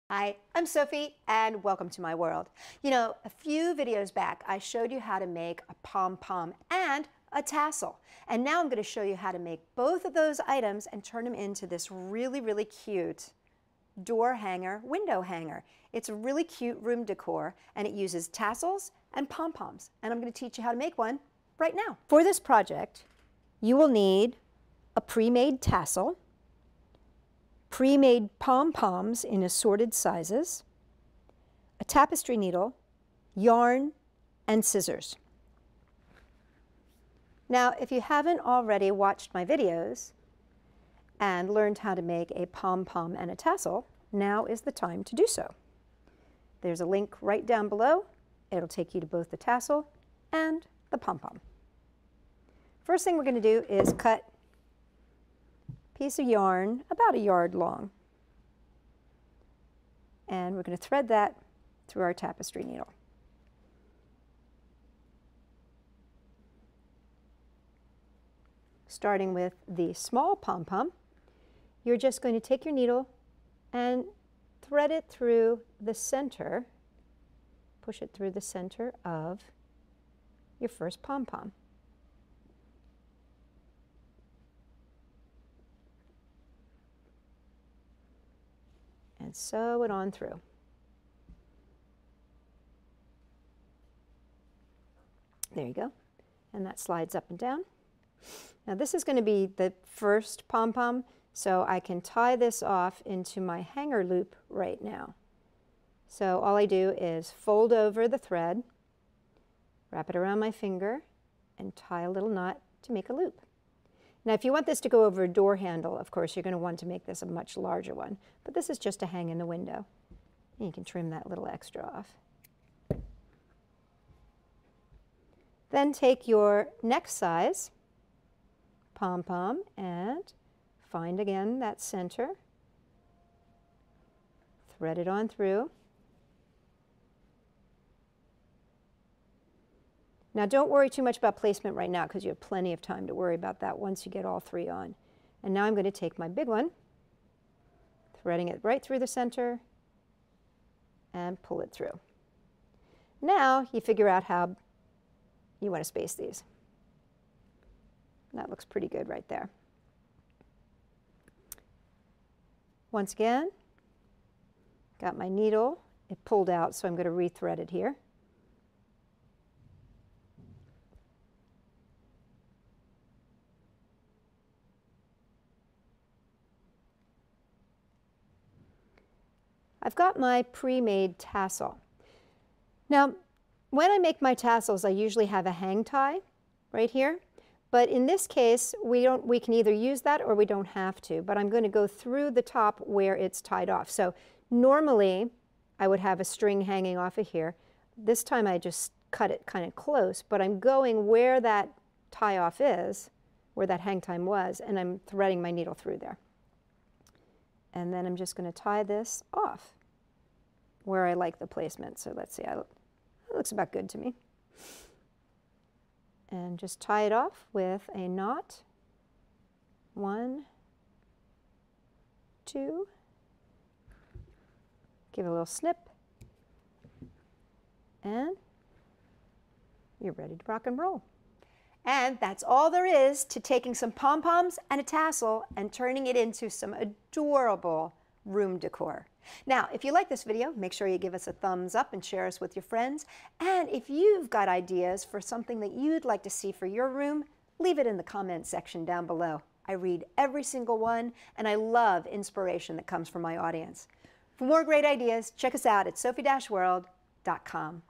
Hi, I'm Sophie and welcome to my world. You know, a few videos back I showed you how to make a pom-pom and a tassel. And now I'm going to show you how to make both of those items and turn them into this really cute door hanger, window hanger. It's a really cute room decor and it uses tassels and pom-poms. And I'm going to teach you how to make one right now. For this project, you will need a pre-made tassel, pre-made pom-poms in assorted sizes, a tapestry needle, yarn, and scissors. Now, if you haven't already watched my videos and learned how to make a pom-pom and a tassel, now is the time to do so. There's a link right down below. It'll take you to both the tassel and the pom-pom. First thing we're going to do is cut piece of yarn about a yard long, and we're going to thread that through our tapestry needle. Starting with the small pom-pom, you're just going to take your needle and thread it through the center, push it through the center of your first pom-pom. And sew it on through. There you go. And that slides up and down. Now this is going to be the first pom-pom, so I can tie this off into my hanger loop right now. So all I do is fold over the thread, wrap it around my finger, and tie a little knot to make a loop. Now, if you want this to go over a door handle, of course, you're going to want to make this a much larger one. But this is just to hang in the window. And you can trim that little extra off. Then take your next size pom-pom and find again that center. Thread it on through. Now don't worry too much about placement right now because you have plenty of time to worry about that once you get all three on. And now I'm going to take my big one, threading it right through the center, and pull it through. Now you figure out how you want to space these. That looks pretty good right there. Once again, got my needle. It pulled out, so I'm going to re-thread it here. I've got my pre-made tassel. Now, when I make my tassels, I usually have a hang tie right here. But in this case, we can either use that or we don't have to. But I'm going to go through the top where it's tied off. So normally, I would have a string hanging off of here. This time, I just cut it kind of close. But I'm going where that tie-off is, where that hang time was, and I'm threading my needle through there. And then I'm just going to tie this off where I like the placement. So let's see, it looks about good to me. And just tie it off with a knot. 1, 2. Give it a little snip. And you're ready to rock and roll. And that's all there is to taking some pom-poms and a tassel and turning it into some adorable room decor. Now, if you like this video, make sure you give us a thumbs up and share us with your friends. And if you've got ideas for something that you'd like to see for your room, leave it in the comments section down below. I read every single one, and I love inspiration that comes from my audience. For more great ideas, check us out at Sophie-World.com.